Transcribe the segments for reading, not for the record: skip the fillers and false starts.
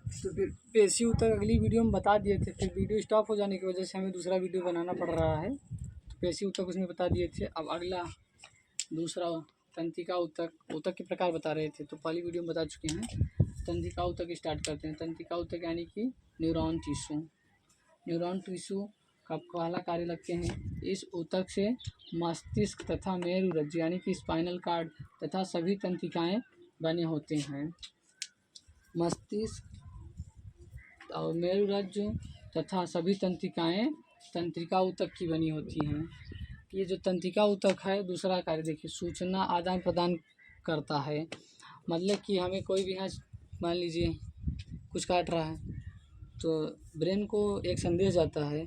तो फिर पेशी तक अगली वीडियो में बता दिए थे, फिर वीडियो स्टॉप हो जाने की वजह से हमें दूसरा वीडियो बनाना पड़ रहा है। तो पेशी ऊतक उसमें बता दिए थे। अब अगला दूसरा तंत्रिका ऊतक, ऊतक के प्रकार बता रहे थे, तो पहली वीडियो में बता चुके हैं। तंत्रिका ऊतक स्टार्ट करते हैं। तंत्रिका ऊतक यानी कि न्यूरॉन टिश्यू। न्यूरॉन टिश्यू का पहला कार्य लगते हैं। इस ऊतक से मस्तिष्क तथा मेरुरज्जु यानी कि स्पाइनल कार्ड तथा सभी तंत्रिकाएं बने होते हैं। मस्तिष्क और मेरुरज्जु तथा सभी तंत्रिकाएं तंत्रिका ऊतक की बनी होती हैं। ये जो तंत्रिका ऊतक है, दूसरा कार्य देखिए, सूचना आदान प्रदान करता है। मतलब कि हमें कोई भी यहाँ मान लीजिए कुछ काट रहा है, तो ब्रेन को एक संदेश जाता है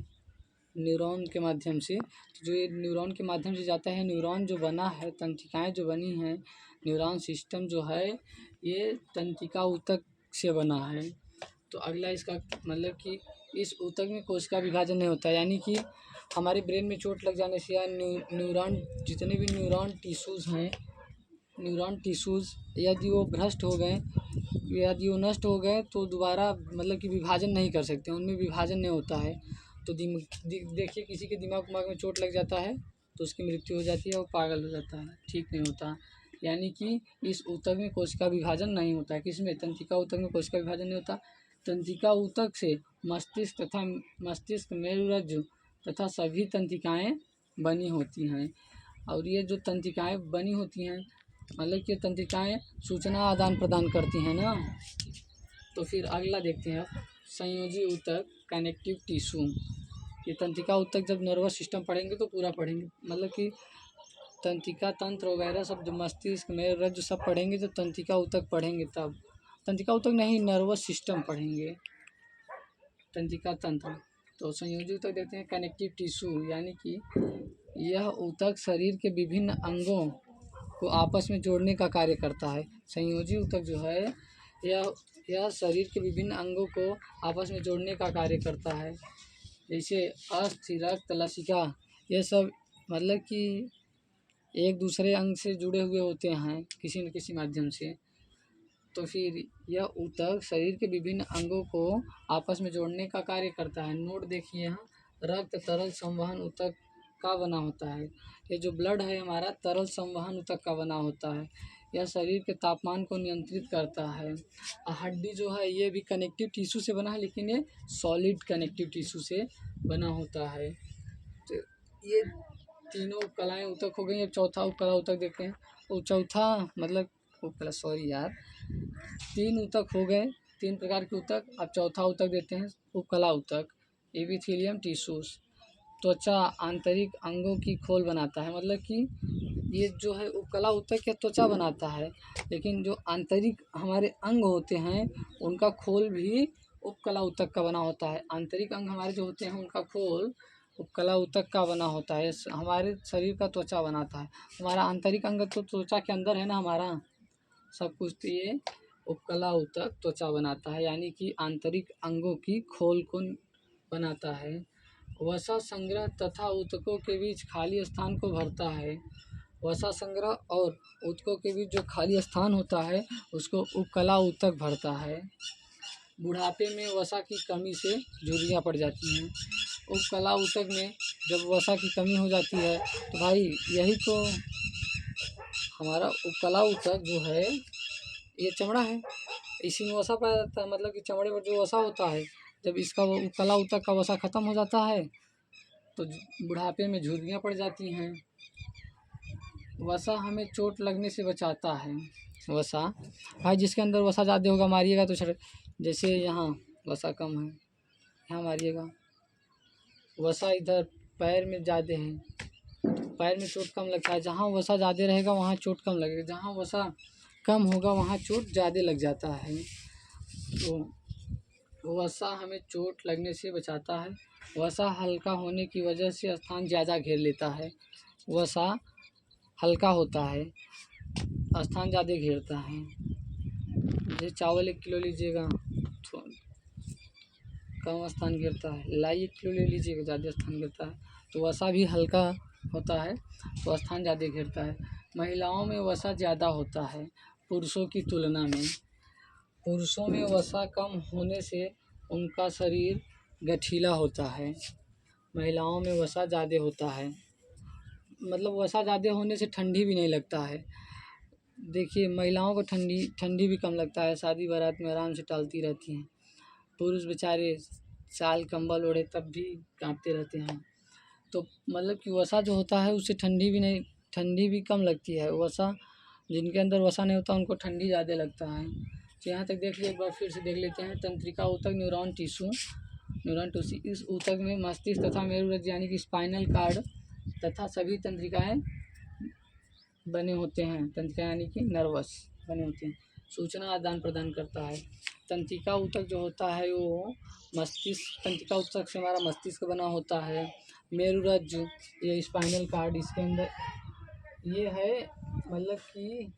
न्यूरॉन के माध्यम से। तो जो ये न्यूरॉन के माध्यम से जाता है, न्यूरॉन जो बना है, तंत्रिकाएं जो बनी हैं, न्यूरॉन सिस्टम जो है ये तंत्रिका ऊतक से बना है। तो अगला इसका मतलब कि इस ऊतक में कोशिका विभाजन नहीं होता, यानी कि हमारे ब्रेन में चोट लग जाने से या न्यूरॉन जितने भी न्यूरॉन टिश्यूज़ हैं, न्यूरॉन टिश्यूज़ यदि वो भ्रष्ट हो गए, यदि वो नष्ट हो गए तो दोबारा मतलब कि विभाजन नहीं कर सकते, उनमें विभाजन नहीं होता है। तो देखिए किसी के दिमाग में चोट लग जाता है तो उसकी मृत्यु हो जाती है, वो पागल हो जाता है, ठीक नहीं होता। यानी कि इस ऊतक में कोशिका विभाजन नहीं होता है। किसमें? तंत्रिका ऊतक में कोशिका विभाजन नहीं होता। तंत्रिका ऊतक से मस्तिष्क मेरुरज्जु तथा सभी तंत्रिकाएं बनी होती हैं। और ये जो तंत्रिकाएं बनी होती हैं, मतलब कि तंत्रिकाएं सूचना आदान प्रदान करती हैं ना। तो फिर अगला देखते हैं आप, संयोजी ऊतक कनेक्टिव टिश्यू। ये तंत्रिका ऊतक जब नर्वस सिस्टम पढ़ेंगे तो पूरा पढ़ेंगे, मतलब कि तंत्रिका तंत्र वगैरह सब जो मस्तिष्क मेरुरज्जु सब पढ़ेंगे, तो तंत्रिका ऊतक पढ़ेंगे तब। तंत्रिका ऊतक नहीं, नर्वस सिस्टम पढ़ेंगे, तंत्रिका तंत्र। तो संयोजी ऊतक देखते हैं कनेक्टिव टिश्यू, यानी कि यह ऊतक शरीर के विभिन्न अंगों को आपस में जोड़ने का कार्य करता है। संयोजी ऊतक जो है यह शरीर के विभिन्न अंगों को आपस में जोड़ने का कार्य करता है। जैसे अस्थि, रक्त, लसिका, ये सब मतलब कि एक दूसरे अंग से जुड़े हुए होते हैं किसी न किसी माध्यम से। तो फिर यह ऊतक शरीर के विभिन्न अंगों को आपस में जोड़ने का कार्य करता है। नोट देखिए यहाँ, रक्त तरल संवहन ऊतक का बना होता है। ये जो ब्लड है हमारा तरल संवहन ऊतक का बना होता है। यह शरीर के तापमान को नियंत्रित करता है। हड्डी जो है ये भी कनेक्टिव टिश्यू से बना है, लेकिन ये सॉलिड कनेक्टिव टिश्यू से बना होता है। तो ये तीनों कलाएँ ऊतक हो गई। अब चौथा उपकला ऊतक देखते हैं। वो चौथा मतलब उपकला, सॉरी यार, तीन ऊतक हो गए, तीन प्रकार के ऊतक। अब चौथा ऊतक देते हैं, उपकला ऊतक, एपिथेलियम टिश्यूज। त्वचा आंतरिक अंगों की खोल बनाता है, मतलब कि ये जो है उपकला ऊतक या त्वचा बनाता है, लेकिन जो आंतरिक हमारे अंग होते हैं उनका खोल भी उपकला ऊतक का बना होता है। आंतरिक अंग हमारे जो होते हैं उनका खोल उपकला ऊतक का बना होता है। हमारे शरीर का त्वचा बनाता है। हमारा आंतरिक अंग तो त्वचा के अंदर है ना हमारा सब कुछ, तो ये उपकला ऊतक त्वचा बनाता है, यानी कि आंतरिक अंगों की खोल को बनाता है। वसा संग्रह तथा ऊतकों के बीच खाली स्थान को भरता है। वसा संग्रह और ऊतकों के बीच जो खाली स्थान होता है उसको उपकला ऊतक भरता है। बुढ़ापे में वसा की कमी से झुर्रियाँ पड़ जाती हैं। उपकला ऊतक में जब वसा की कमी हो जाती है तो भाई यही तो हमारा उपकला ऊतक जो है ये चमड़ा है, इसी में वसा पाया जाता है। मतलब कि चमड़े पर जो वसा होता है, जब इसका वो उपकला ऊतक का वसा ख़त्म हो जाता है तो बुढ़ापे में झुर्रियाँ पड़ जाती हैं। वसा हमें चोट लगने से बचाता है। वसा भाई जिसके अंदर वसा ज़्यादा होगा मारिएगा तो जैसे यहाँ वसा कम है, यहाँ मारिएगा। वसा इधर पैर में ज़्यादा है तो पैर में चोट कम लगता है। जहाँ वसा ज़्यादा रहेगा वहाँ चोट कम लगेगा, जहाँ वसा कम होगा वहाँ चोट ज़्यादा लग जाता है। तो वसा हमें चोट लगने से बचाता है। वसा हल्का होने की वजह से स्थान ज़्यादा घेर लेता है। वसा हल्का होता है, स्थान ज़्यादा घेरता है। जैसे चावल 1 किलो लीजिएगा तो कम स्थान घेरता है, लाई 1 किलो ले लीजिएगा ज़्यादा स्थान घेरता है। तो वसा भी हल्का होता है तो स्थान ज़्यादा घेरता है। महिलाओं में वसा ज़्यादा होता है पुरुषों की तुलना में। पुरुषों में वसा कम होने से उनका शरीर गठीला होता है, महिलाओं में वसा ज़्यादा होता है। मतलब वसा ज़्यादा होने से ठंडी भी नहीं लगता है। देखिए महिलाओं को ठंडी भी कम लगता है, शादी बारात में आराम से टहलती रहती हैं। पुरुष बेचारे शाल कंबल ओढ़े तब भी कांपते रहते हैं। तो मतलब कि वसा जो होता है उससे ठंडी भी कम लगती है। वसा जिनके अंदर वसा नहीं होता उनको ठंडी ज़्यादा लगता है। तो यहाँ तक देख लिया, एक बार फिर से देख लेते हैं। तंत्रिका ऊतक न्यूरॉन टिश्यू इस ऊतक में मस्तिष्क तथा मेरुरज्जु यानी कि स्पाइनल कार्ड तथा सभी तंत्रिकाएं बने होते हैं। तंत्रिका यानी कि नर्वस बने होते हैं, सूचना आदान प्रदान करता है। तंत्रिका ऊतक जो होता है वो तंत्रिका ऊतक से हमारा मस्तिष्क बना होता है। मेरुरज्जु ये स्पाइनल कार्ड, इसके अंदर ये है मतलब कि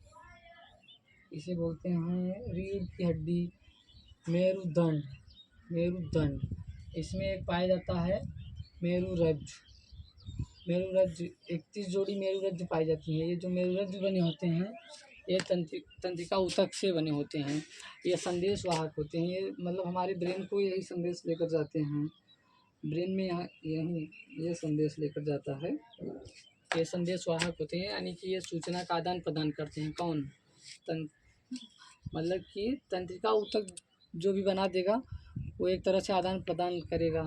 इसे बोलते हैं रीढ़ की हड्डी। मेरुदंड इसमें एक पाया जाता है मेरुरज्जु। 31 जोड़ी मेरुरज्जु पाई जाती हैं। ये जो मेरुरज्जु बने होते हैं ये तंत्रिका ऊतक से बने होते हैं। ये संदेश वाहक होते हैं। ये मतलब हमारे ब्रेन को यही संदेश लेकर जाते हैं। ब्रेन में यही ये संदेश लेकर जाता है। ये संदेश वाहक होते हैं यानी कि ये सूचना का आदान प्रदान करते हैं। कौन? मतलब कि तंत्रिका ऊतक जो भी बना देगा वो एक तरह से आदान प्रदान करेगा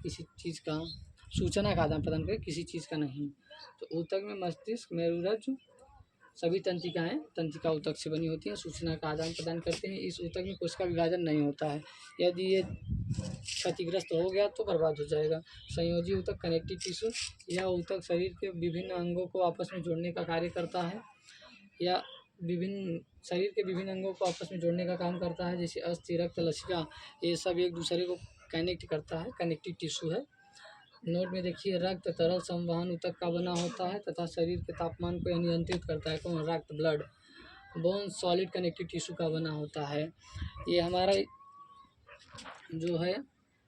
किसी चीज़ का, सूचना का आदान प्रदान करेगा, किसी चीज़ का नहीं। तो ऊतक में मस्तिष्क मेरुरज्जु सभी तंत्रिकाएं तंत्रिका ऊतक से बनी होती हैं, सूचना का आदान प्रदान करते हैं। इस ऊतक में कोशिका विभाजन नहीं होता है। यदि ये क्षतिग्रस्त हो गया तो बर्बाद हो जाएगा। संयोजी ऊतक कनेक्टिव टिश्यू, यह ऊतक शरीर के विभिन्न अंगों को आपस में जोड़ने का कार्य करता है या शरीर के विभिन्न अंगों को आपस में जोड़ने का काम करता है। जैसे अस्थि, रक्त, लसिका, ये सब एक दूसरे को कनेक्ट करता है, कनेक्टिव टिश्यू है। नोट में देखिए, रक्त तरल संवहन ऊतक का बना होता है तथा शरीर के तापमान को नियंत्रित करता है। कौन? रक्त, blood. Bone solid connective tissue का बना होता है। ये हमारा जो है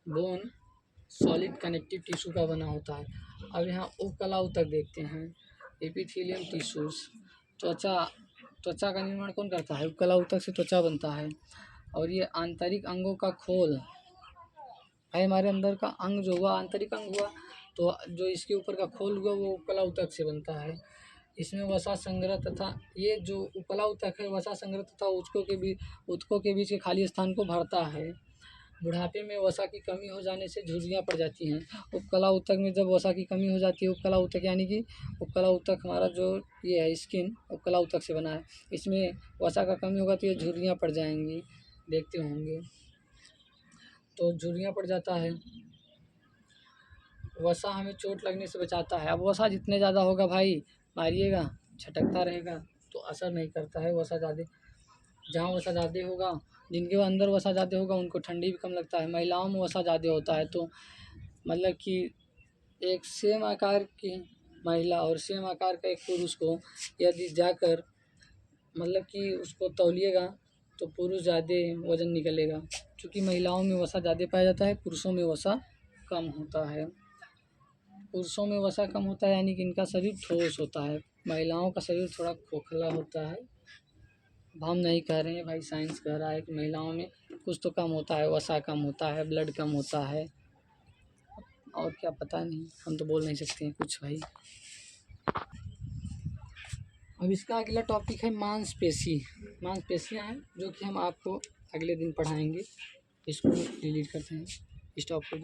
बोन सॉलिड कनेक्टिव टिश्यू का बना होता है। अब यहाँ उपकला ऊतक देखते हैं। एपिथेलियम टिश्यूज, त्वचा का निर्माण कौन करता है? उपकला ऊतक से त्वचा बनता है। और ये आंतरिक अंगों का खोल है। हमारे अंदर का अंग जो हुआ आंतरिक अंग हुआ, तो जो इसके ऊपर का खोल हुआ वो उपकला ऊतक से बनता है। इसमें वसा संग्रह तथा ये जो उपकला ऊतक है वसा संग्रह तथा ऊतकों के बीच के खाली स्थान को भरता है। बुढ़ापे में वसा की कमी हो जाने से झुर्रियाँ पड़ जाती हैं। उपकला ऊतक में जब वसा की कमी हो जाती है, उपकला ऊतक यानी कि उपकला ऊतक हमारा जो ये है स्किन उपकला ऊतक से बना है, इसमें वसा का कमी होगा तो ये झुर्रियाँ पड़ जाएंगी, देखते होंगे। तो झुर्रियाँ पड़ जाता है। वसा हमें चोट लगने से बचाता है। अब वसा जितने ज़्यादा होगा भाई मारिएगा, छटकता रहेगा तो असर नहीं करता है। वसा ज़्यादा, जहाँ वसा ज़्यादा होगा, जिनके अंदर वसा ज़्यादा होगा उनको ठंडी भी कम लगता है। महिलाओं में वसा ज़्यादा होता है तो मतलब कि एक सेम आकार की महिला और सेम आकार का एक पुरुष को यदि जाकर मतलब कि उसको तौलिएगा तो पुरुष ज़्यादा वज़न निकलेगा, क्योंकि महिलाओं में वसा ज़्यादा पाया जाता है, पुरुषों में वसा कम होता है। पुरुषों में वसा कम होता है यानी कि इनका शरीर ठोस होता है, महिलाओं का शरीर थोड़ा खोखला होता है। अब हम नहीं कह रहे हैं भाई, साइंस कह रहा है कि महिलाओं में कुछ तो कम होता है, वसा कम होता है, ब्लड कम होता है, और क्या पता नहीं, हम तो बोल नहीं सकते हैं कुछ भाई। अब इसका अगला टॉपिक है मांसपेशियाँ हैं, जो कि हम आपको अगले दिन पढ़ाएंगे। इसको डिलीट करते हैं, स्टॉप कर।